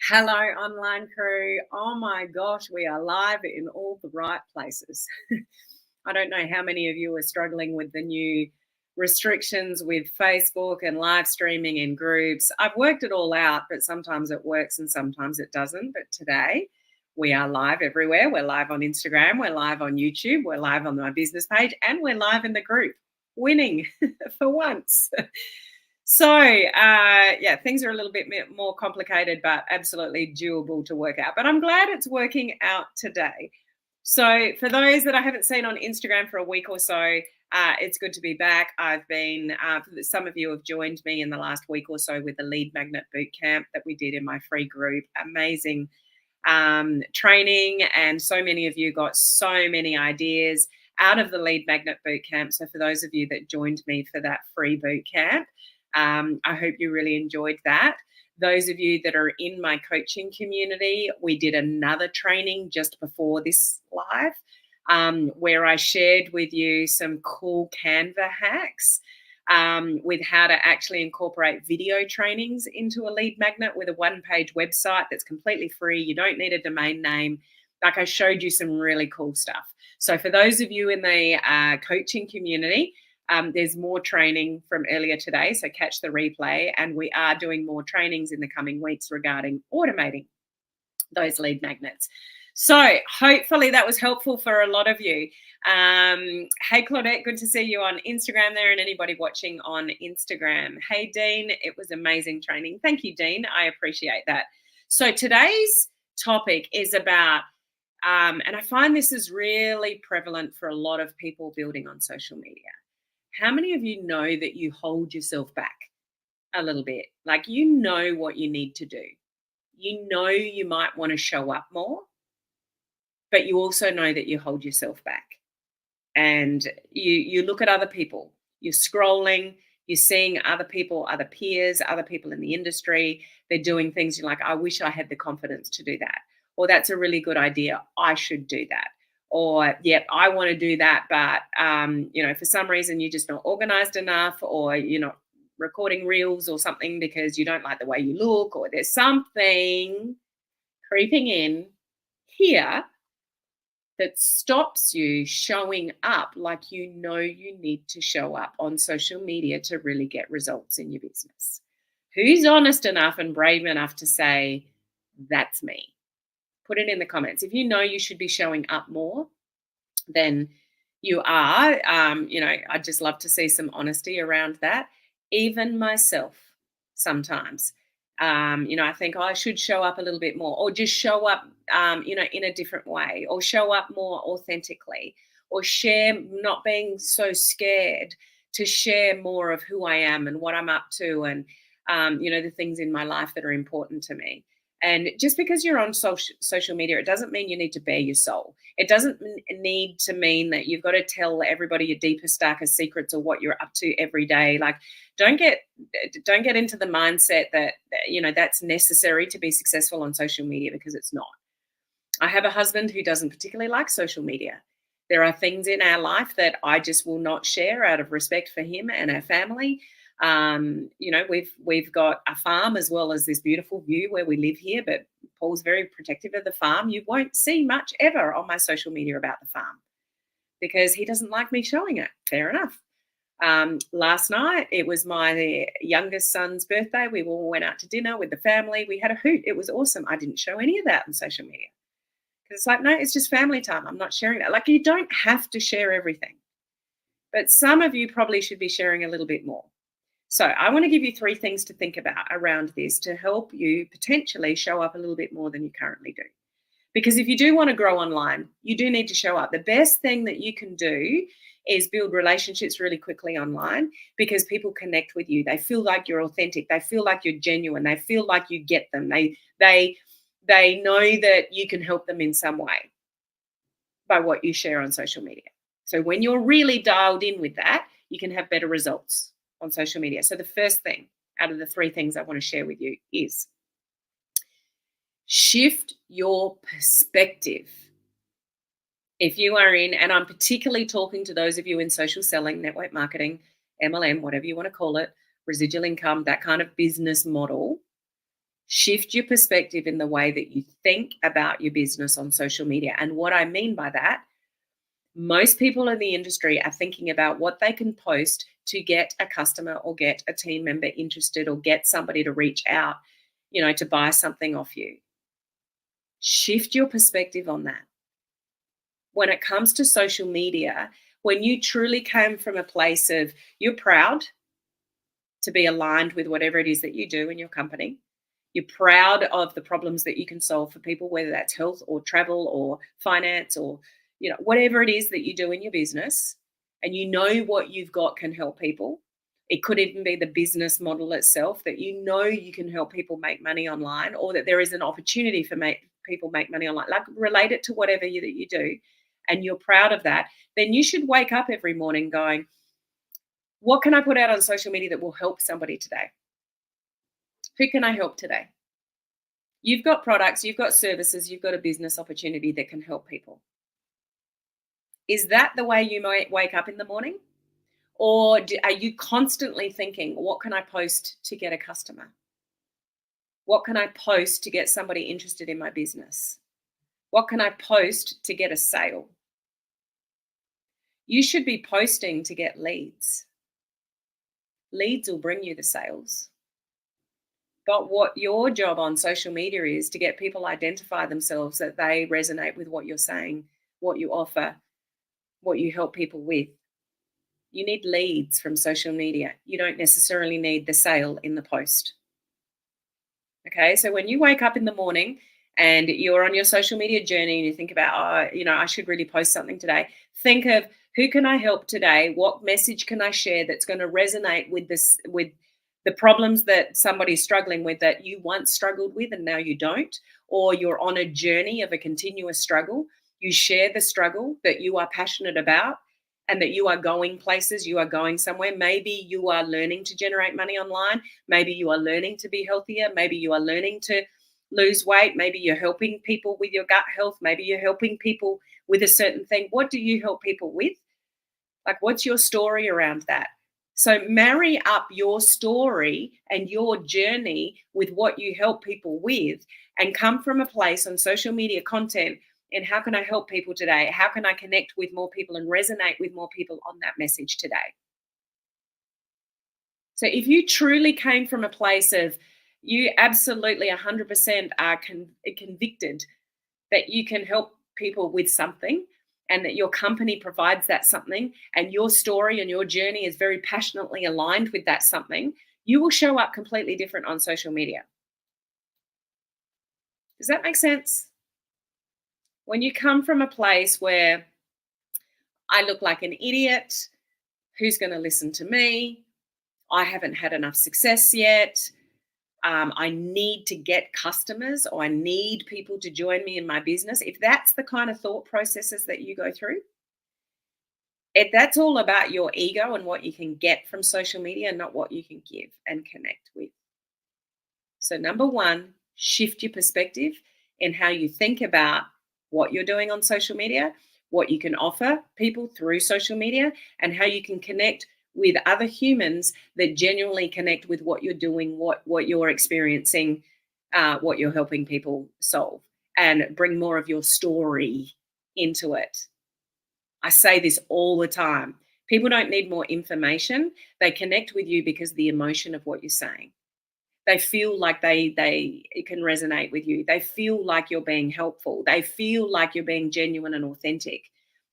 Hello, online crew. Oh my gosh, we are live in all the right places. I don't know how many of you are struggling with the new restrictions with Facebook and live streaming in groups. I've worked it all out, but sometimes it works and sometimes it doesn't. But today we are live everywhere. We're live on Instagram, we're live on YouTube, we're live on my business page, and we're live in the group. Winning for once. So, things are a little bit more complicated, but absolutely doable to work out. But I'm glad it's working out today. So, for those that I haven't seen on Instagram for a week or so, it's good to be back. I've been, some of you have joined me in the last week or so with the Lead Magnet Bootcamp that we did in my free group. Amazing training, and so many of you got so many ideas out of the Lead Magnet Bootcamp. So, for those of you that joined me for that free bootcamp, I hope you really enjoyed that. Those of you that are in my coaching community, we did another training just before this live where I shared with you some cool Canva hacks with how to actually incorporate video trainings into a lead magnet with a one-page website that's completely free. You don't need a domain name. Like, I showed you some really cool stuff. So for those of you in the coaching community, there's more training from earlier today, so catch the replay. And we are doing more trainings in the coming weeks regarding automating those lead magnets. So hopefully that was helpful for a lot of you. Hey, Claudette, good to see you on Instagram there, and anybody watching on Instagram. Hey, Dean, it was amazing training. Thank you, Dean. I appreciate that. So today's topic is about, and I find this is really prevalent for a lot of people building on social media. How many of you know that you hold yourself back a little bit? Like, you know what you need to do. You know you might want to show up more, but you also know that you hold yourself back. And you look at other people, you're scrolling, you're seeing other people, other peers, other people in the industry, they're doing things, you're like, I wish I had the confidence to do that. Or that's a really good idea, I should do that. Or, yep, I want to do that, but, for some reason you're just not organized enough, or you're not recording reels or something because you don't like the way you look, or there's something creeping in here that stops you showing up like you know you need to show up on social media to really get results in your business. Who's honest enough and brave enough to say, that's me? Put it in the comments. If you know you should be showing up more, then you are. I'd just love to see some honesty around that. Even myself, sometimes, I think I should show up a little bit more, or just show up, in a different way, or show up more authentically, or share, not being so scared to share more of who I am and what I'm up to, and, the things in my life that are important to me. And just because you're on social media, it doesn't mean you need to bare your soul. It doesn't need to mean that you've got to tell everybody your deepest, darkest secrets or what you're up to every day. Like, don't get into the mindset that that's necessary to be successful on social media, because it's not. I have a husband who doesn't particularly like social media. There are things in our life that I just will not share out of respect for him and our family. We've got a farm as well as this beautiful view where we live here, but Paul's very protective of the farm. You won't see much ever on my social media about the farm because he doesn't like me showing it. Fair enough. Last night, it was my youngest son's birthday. We all went out to dinner with the family. We had a hoot. It was awesome. I didn't show any of that on social media because it's like, no, it's just family time. I'm not sharing that. Like, you don't have to share everything, but some of you probably should be sharing a little bit more. So I want to give you 3 things to think about around this to help you potentially show up a little bit more than you currently do. Because if you do want to grow online, you do need to show up. The best thing that you can do is build relationships really quickly online, because people connect with you. They feel like you're authentic. They feel like you're genuine. They feel like you get them. They know that you can help them in some way by what you share on social media. So when you're really dialed in with that, you can have better results on social media. So the first thing out of the 3 things I want to share with you is shift your perspective. If you are in, and I'm particularly talking to those of you in social selling, network marketing, MLM, whatever you want to call it, residual income, that kind of business model, Shift your perspective in the way that you think about your business on social media. And what I mean by that, most people in the industry are thinking about what they can post to get a customer or get a team member interested or get somebody to reach out, to buy something off you. Shift your perspective on that. When it comes to social media, when you truly came from a place of you're proud to be aligned with whatever it is that you do in your company, you're proud of the problems that you can solve for people, whether that's health or travel or finance or whatever it is that you do in your business, and you know what you've got can help people. It could even be the business model itself that you can help people make money online, or that there is an opportunity for people make money online, like relate it to whatever that you do, and you're proud of that. Then you should wake up every morning going, what can I put out on social media that will help somebody today? Who can I help today? You've got products, you've got services, you've got a business opportunity that can help people. Is that the way you might wake up in the morning? Or are you constantly thinking, what can I post to get a customer? What can I post to get somebody interested in my business? What can I post to get a sale? You should be posting to get leads. Leads will bring you the sales. But what your job on social media is to get people identify themselves, that they resonate with what you're saying, what you offer, what you help people with. You need leads from social media. You don't necessarily need the sale in the post. Okay, so when you wake up in the morning and you're on your social media journey and you think about, I should really post something today, think of who can I help today? What message can I share that's going to resonate with the problems that somebody's struggling with that you once struggled with and now you don't, or you're on a journey of a continuous struggle. You share the struggle that you are passionate about and that you are going places, you are going somewhere. Maybe you are learning to generate money online. Maybe you are learning to be healthier. Maybe you are learning to lose weight. Maybe you're helping people with your gut health. Maybe you're helping people with a certain thing. What do you help people with? Like, what's your story around that? So marry up your story and your journey with what you help people with, and come from a place on social media content. And how can I help people today? How can I connect with more people and resonate with more people on that message today? So if you truly came from a place of you absolutely 100% are convicted that you can help people with something, and that your company provides that something, and your story and your journey is very passionately aligned with that something, you will show up completely different on social media. Does that make sense? When you come from a place where I look like an idiot, who's going to listen to me? I haven't had enough success yet. I need to get customers, or I need people to join me in my business. If that's the kind of thought processes that you go through, that's all about your ego and what you can get from social media, not what you can give and connect with. So number one, shift your perspective in how you think about what you're doing on social media, what you can offer people through social media, and how you can connect with other humans that genuinely connect with what you're doing, what you're experiencing, what you're helping people solve, and bring more of your story into it. I say this all the time. People don't need more information. They connect with you because of the emotion of what you're saying. They feel like they can resonate with you. They feel like you're being helpful. They feel like you're being genuine and authentic.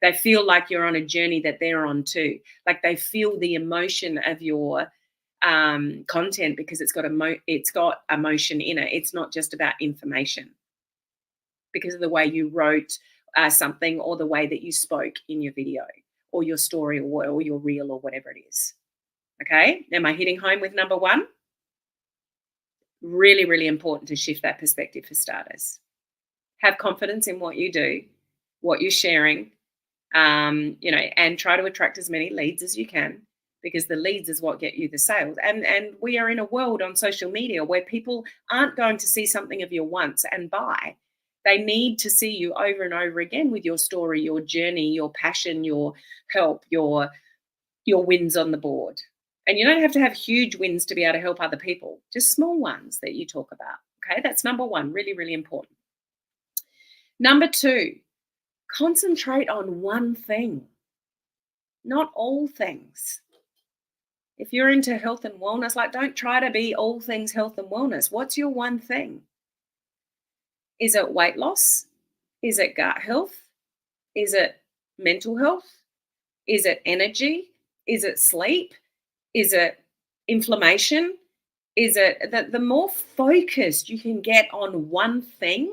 They feel like you're on a journey that they're on too. Like they feel the emotion of your content, because it's got emotion in it. It's not just about information, because of the way you wrote something, or the way that you spoke in your video, or your story, or your reel, or whatever it is. Okay, am I hitting home with number one? Really, really important to shift that perspective for starters. Have confidence in what you do, what you're sharing, and try to attract as many leads as you can, because the leads is what get you the sales. And we are in a world on social media where people aren't going to see something of you once and buy. They need to see you over and over again with your story, your journey, your passion, your help, your wins on the board. And you don't have to have huge wins to be able to help other people, just small ones that you talk about Okay, that's number one, really, really important. Number two, concentrate on one thing, not all things. If you're into health and wellness, like don't try to be all things health and wellness. What's your one thing? Is it weight loss? Is it gut health? Is it mental health? Is it energy? Is it sleep? Is it inflammation? Is it that the more focused you can get on one thing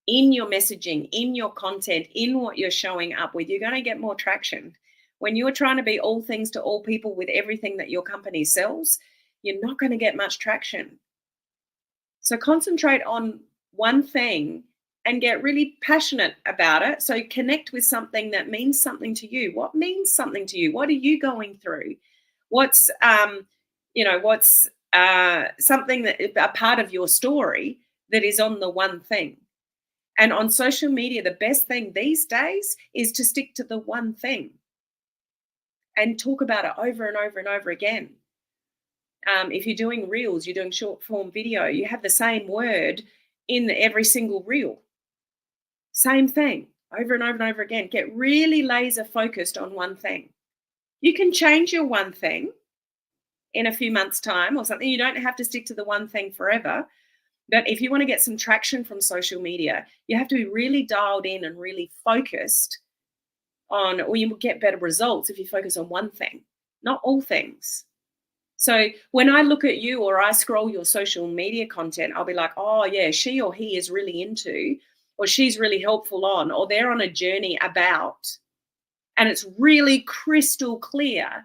in your messaging, in your content, in what you're showing up with, you're going to get more traction. When you're trying to be all things to all people with everything that your company sells, you're not going to get much traction. So concentrate on one thing and get really passionate about it. So connect with something that means something to you. What means something to you? What are you going through? What's something that a part of your story that is on the one thing. And on social media, the best thing these days is to stick to the one thing and talk about it over and over and over again. If you're doing reels, you're doing short form video, you have the same word in every single reel. Same thing over and over and over again. Get really laser focused on one thing. You can change your one thing in a few months' time or something. You don't have to stick to the one thing forever. But if you want to get some traction from social media, you have to be really dialed in and really focused on, or you will get better results if you focus on one thing, not all things. So when I look at you or I scroll your social media content, I'll be like, oh yeah, she or he is really into, or she's really helpful on, or they're on a journey about, and it's really crystal clear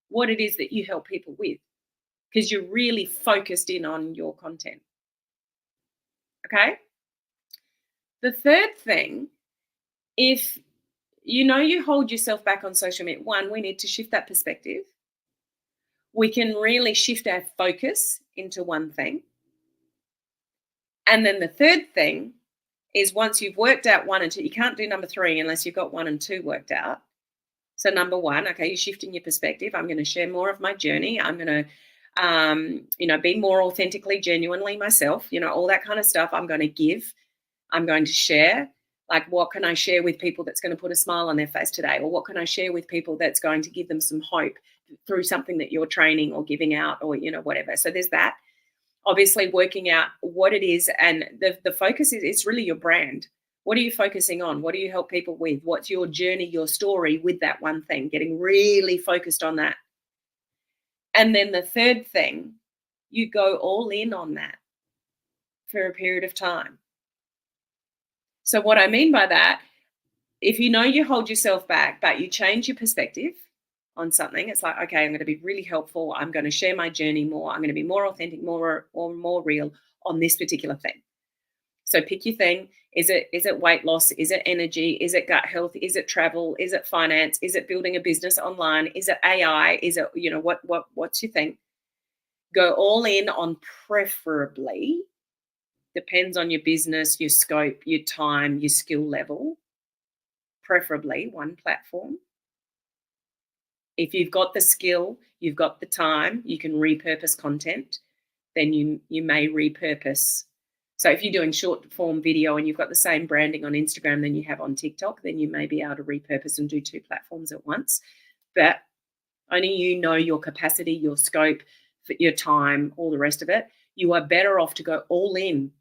what it is that you help people with because you're really focused in on your content. Okay. The third thing, if you know you hold yourself back on social media, one, we need to shift that perspective. We can really shift our focus into one thing. And then the third thing is once you've worked out one and two, you can't do number three unless you've got one and two worked out. So number one, okay, you're shifting your perspective. I'm going to share more of my journey. I'm going to, be more authentically, genuinely myself, all that kind of stuff. I'm going to give. I'm going to share. Like, what can I share with people that's going to put a smile on their face today? Or what can I share with people that's going to give them some hope through something that you're training or giving out or, whatever. So there's that. Obviously working out what it is. And the focus is really your brand. What are you focusing on? What do you help people with? What's your journey, your story with that one thing? Getting really focused on that. And then the third thing, you go all in on that for a period of time. So what I mean by that, if you know you hold yourself back, but you change your perspective on something, it's like, okay, I'm going to be really helpful. I'm going to share my journey more. I'm going to be more authentic, more real on this particular thing. So pick your thing. Is it weight loss? Is it energy? Is it gut health? Is it travel? Is it finance? Is it building a business online? Is it AI? Is it, what's your thing? Go all in on preferably, depends on your business, your scope, your time, your skill level, preferably one platform. If you've got the skill, you've got the time, you can repurpose content, then you may repurpose. So if you're doing short form video and you've got the same branding on Instagram than you have on TikTok, then you may be able to repurpose and do two platforms at once. But only you know your capacity, your scope, your time, all the rest of it. You are better off to go all in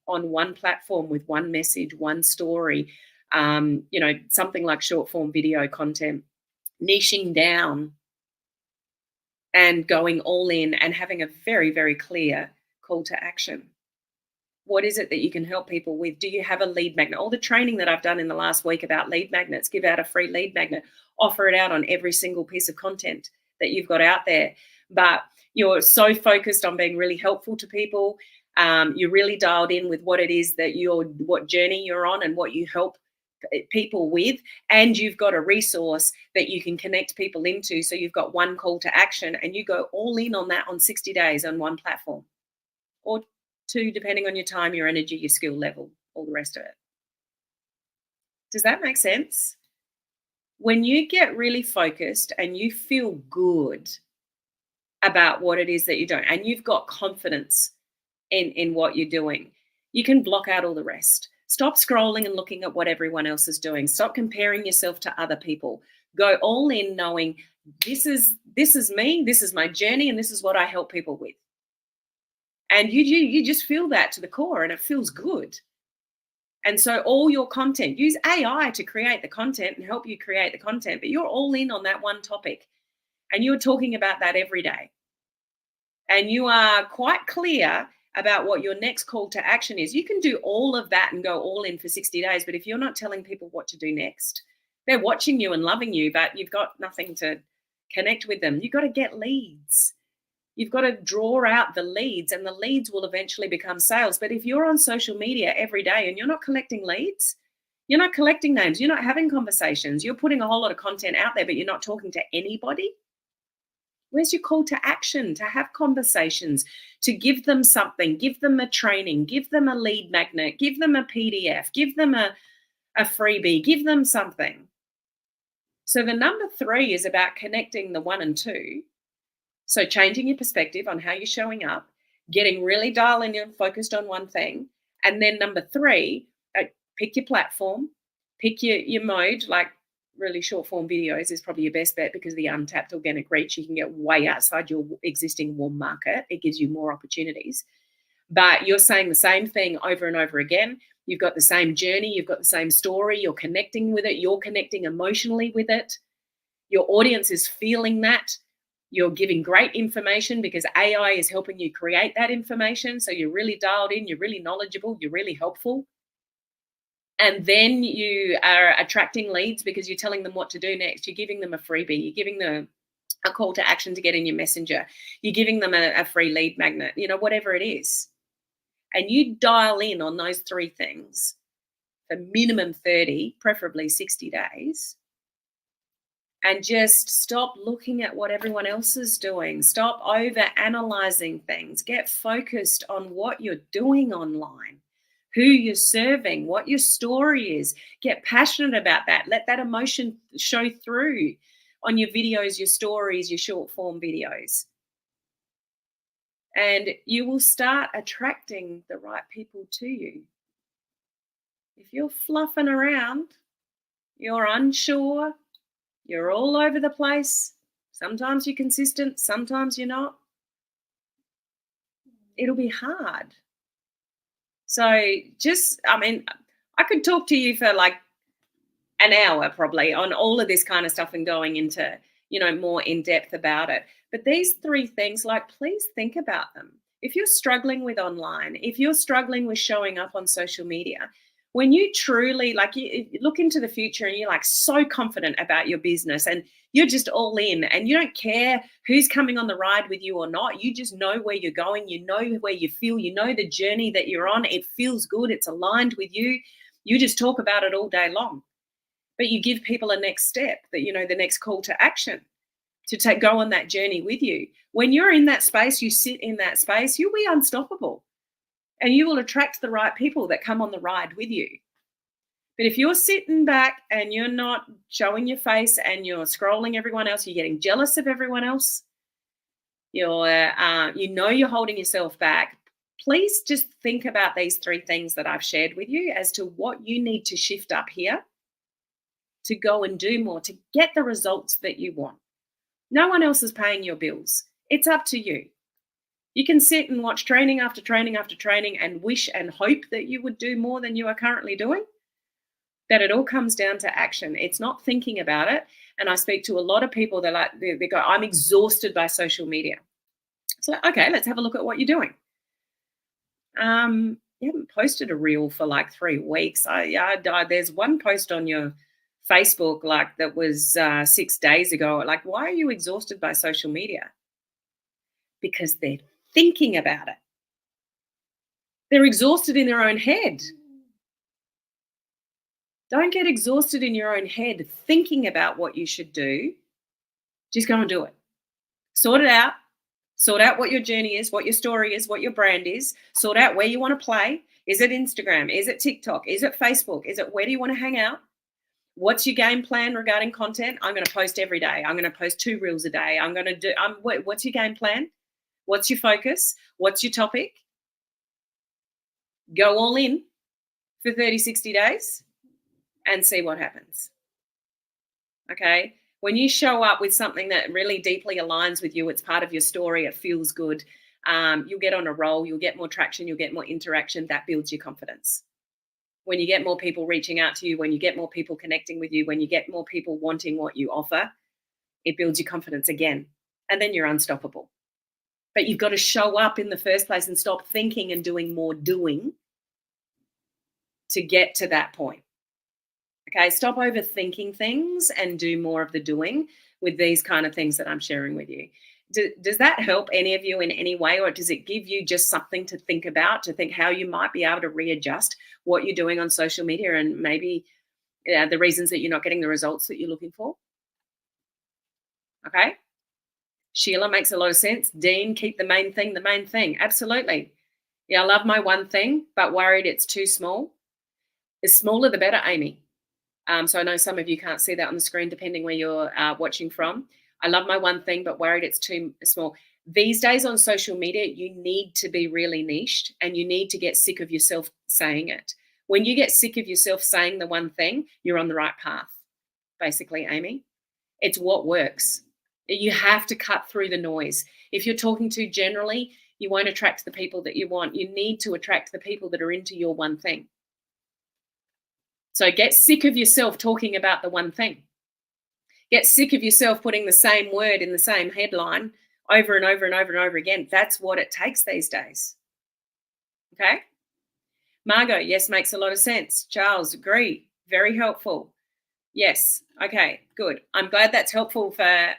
on one platform with one message, one story, something like short form video content, niching down and going all in and having a very, very clear call to action. What is it that you can help people with? Do you have a lead magnet? All the training that I've done in the last week about lead magnets, give out a free lead magnet, offer it out on every single piece of content that you've got out there. But you're so focused on being really helpful to people. You're really dialed in with what it is that what journey you're on and what you help people with, and you've got a resource that you can connect people into. So you've got one call to action and you go all in on that on 60 days on one platform, or two, depending on your time, your energy, your skill level, all the rest of it. Does that make sense? When you get really focused and you feel good about what it is that you're doing and you've got confidence in what you're doing. You can block out all the rest. Stop scrolling and looking at what everyone else is doing. Stop comparing yourself to other people. Go all in knowing this is me, this is my journey, and this is what I help people with. And you just feel that to the core, and it feels good. And so all your content, use AI to create the content and help you create the content, but you're all in on that one topic. And you're talking about that every day. And you are quite clear about what your next call to action is. You can do all of that and go all in for 60 days, but if you're not telling people what to do next, they're watching you and loving you, but you've got nothing to connect with them. You've got to get leads. You've got to draw out the leads, and the leads will eventually become sales. But if you're on social media every day and you're not collecting leads, you're not collecting names, you're not having conversations, you're putting a whole lot of content out there, but you're not talking to anybody, where's your call to action to have conversations, to give them something, give them a training, give them a lead magnet, give them a PDF, give them a freebie, give them something. So the number 3 is about connecting the 1 and 2. So changing your perspective on how you're showing up, getting really dialed in and focused on one thing. And then number 3, pick your platform, pick your mode, like really short form videos is probably your best bet because the untapped organic reach, you can get way outside your existing warm market. It gives you more opportunities. But you're saying the same thing over and over again. You've got the same journey. You've got the same story. You're connecting with it. You're connecting emotionally with it. Your audience is feeling that. You're giving great information because AI is helping you create that information. So you're really dialed in. You're really knowledgeable. You're really helpful. And then you are attracting leads because you're telling them what to do next. You're giving them a freebie. You're giving them a call to action to get in your messenger. You're giving them a free lead magnet, whatever it is. And you dial in on those 3 things for minimum 30, preferably 60 days. And just stop looking at what everyone else is doing. Stop over analyzing things. Get focused on what you're doing online, who you're serving, what your story is. Get passionate about that. Let that emotion show through on your videos, your stories, your short form videos. And you will start attracting the right people to you. If you're fluffing around, you're unsure, you're all over the place, sometimes you're consistent, sometimes you're not, it'll be hard. So I could talk to you for like an hour probably on all of this kind of stuff and going into, more in depth about it. But these 3 things, please think about them. If you're struggling with online, if you're struggling with showing up on social media, when you truly you look into the future and you're so confident about your business and you're just all in and you don't care who's coming on the ride with you or not, you just know where you're going, you know where you feel, you know the journey that you're on, it feels good, it's aligned with you, you just talk about it all day long. But you give people a next step, that the next call to action to go on that journey with you. When you're in that space, you sit in that space, you'll be unstoppable. And you will attract the right people that come on the ride with you. But if you're sitting back and you're not showing your face and you're scrolling everyone else, you're getting jealous of everyone else, you're holding yourself back, please just think about these 3 things that I've shared with you as to what you need to shift up here to go and do more, to get the results that you want. No one else is paying your bills. It's up to you. You can sit and watch training after training after training and wish and hope that you would do more than you are currently doing. But it all comes down to action. It's not thinking about it. And I speak to a lot of people that they go, I'm exhausted by social media. So, okay, let's have a look at what you're doing. You haven't posted a reel for 3 weeks. There's one post on your Facebook that was 6 days ago. Why are you exhausted by social media? Because they're thinking about it. They're exhausted in their own head. Don't get exhausted in your own head thinking about what you should do. Just go and do it. Sort it out. Sort out what your journey is, what your story is, what your brand is. Sort out where you want to play. Is it Instagram? Is it TikTok? Is it Facebook? Where do you want to hang out? What's your game plan regarding content? I'm going to post every day. I'm going to post 2 reels a day. What's your game plan? What's your focus? What's your topic? Go all in for 30, 60 days and see what happens. Okay? When you show up with something that really deeply aligns with you, it's part of your story, it feels good, you'll get on a roll, you'll get more traction, you'll get more interaction. That builds your confidence. When you get more people reaching out to you, when you get more people connecting with you, when you get more people wanting what you offer, it builds your confidence again. And then you're unstoppable. But you've got to show up in the first place and stop thinking and doing more doing to get to that point. Okay, stop overthinking things and do more of the doing with these kind of things that I'm sharing with you. Does that help any of you in any way, or does it give you just something to think about, to think how you might be able to readjust what you're doing on social media and maybe the reasons that you're not getting the results that you're looking for? Okay. Sheila, makes a lot of sense. Dean, keep the main thing the main thing. Absolutely. Yeah, I love my one thing, but worried it's too small. The smaller, the better, Amy. So I know some of you can't see that on the screen, depending where you're watching from. I love my one thing, but worried it's too small. These days on social media, you need to be really niched and you need to get sick of yourself saying it. When you get sick of yourself saying the one thing, you're on the right path, basically, Amy. It's what works. You have to cut through the noise. If you're talking to generally, you won't attract the people that you want. You need to attract the people that are into your one thing. So get sick of yourself talking about the one thing. Get sick of yourself putting the same word in the same headline over and over and over and over again. That's what it takes these days. Okay? Margot, yes, makes a lot of sense. Charles, agree. Very helpful. Yes. Okay, good. I'm glad that's helpful for,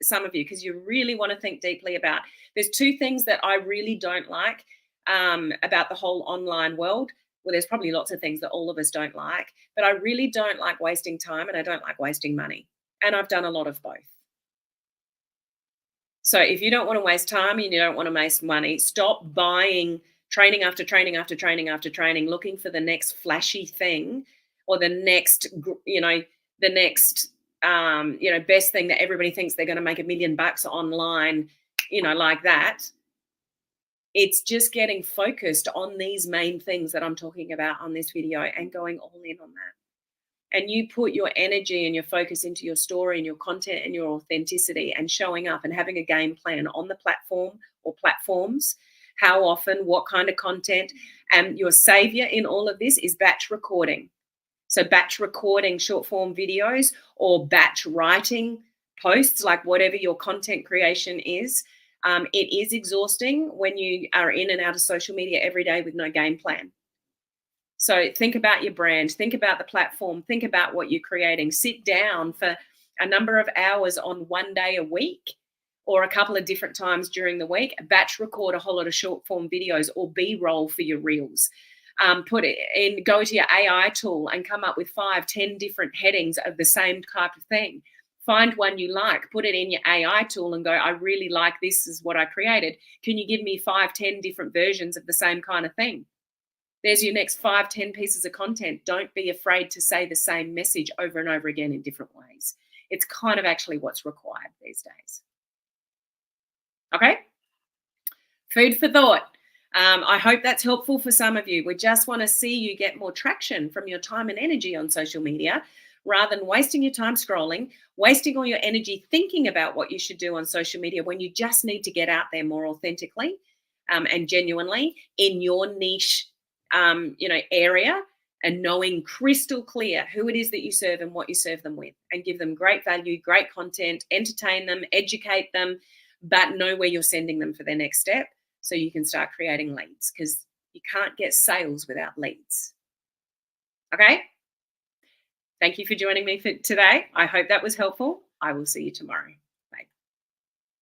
some of you, because you really want to think deeply about. There's two things that I really don't like about the whole online world. Well, there's probably lots of things that all of us don't like, but I really don't like wasting time and I don't like wasting money. And I've done a lot of both. So if you don't want to waste time and you don't want to waste money, stop buying training after training after training after training, looking for the next flashy thing or the next, best thing that everybody thinks they're going to make $1 million online, like that. It's just getting focused on these main things that I'm talking about on this video and going all in on that. And you put your energy and your focus into your story and your content and your authenticity and showing up and having a game plan on the platform or platforms, how often, what kind of content. And your savior in all of this is batch recording. So batch recording short form videos or batch writing posts, like whatever your content creation is. It is exhausting when you are in and out of social media every day with no game plan. So think about your brand, think about the platform, think about what you're creating. Sit down for a number of hours on one day a week or a couple of different times during the week. Batch record a whole lot of short form videos or B-roll for your reels. Put it in, go to your AI tool and come up with 5, 10 different headings of the same type of thing. Find one you like, put it in your AI tool and go, I really like this is what I created. Can you give me 5, 10 different versions of the same kind of thing? There's your next 5, 10 pieces of content. Don't be afraid to say the same message over and over again in different ways. It's kind of actually what's required these days. Okay? Food for thought. I hope that's helpful for some of you. We just want to see you get more traction from your time and energy on social media rather than wasting your time scrolling, wasting all your energy thinking about what you should do on social media when you just need to get out there more authentically and genuinely in your niche area, and knowing crystal clear who it is that you serve and what you serve them with, and give them great value, great content, entertain them, educate them, but know where you're sending them for their next step so you can start creating leads, because you can't get sales without leads. Okay? Thank you for joining me for today. I hope that was helpful. I will see you tomorrow.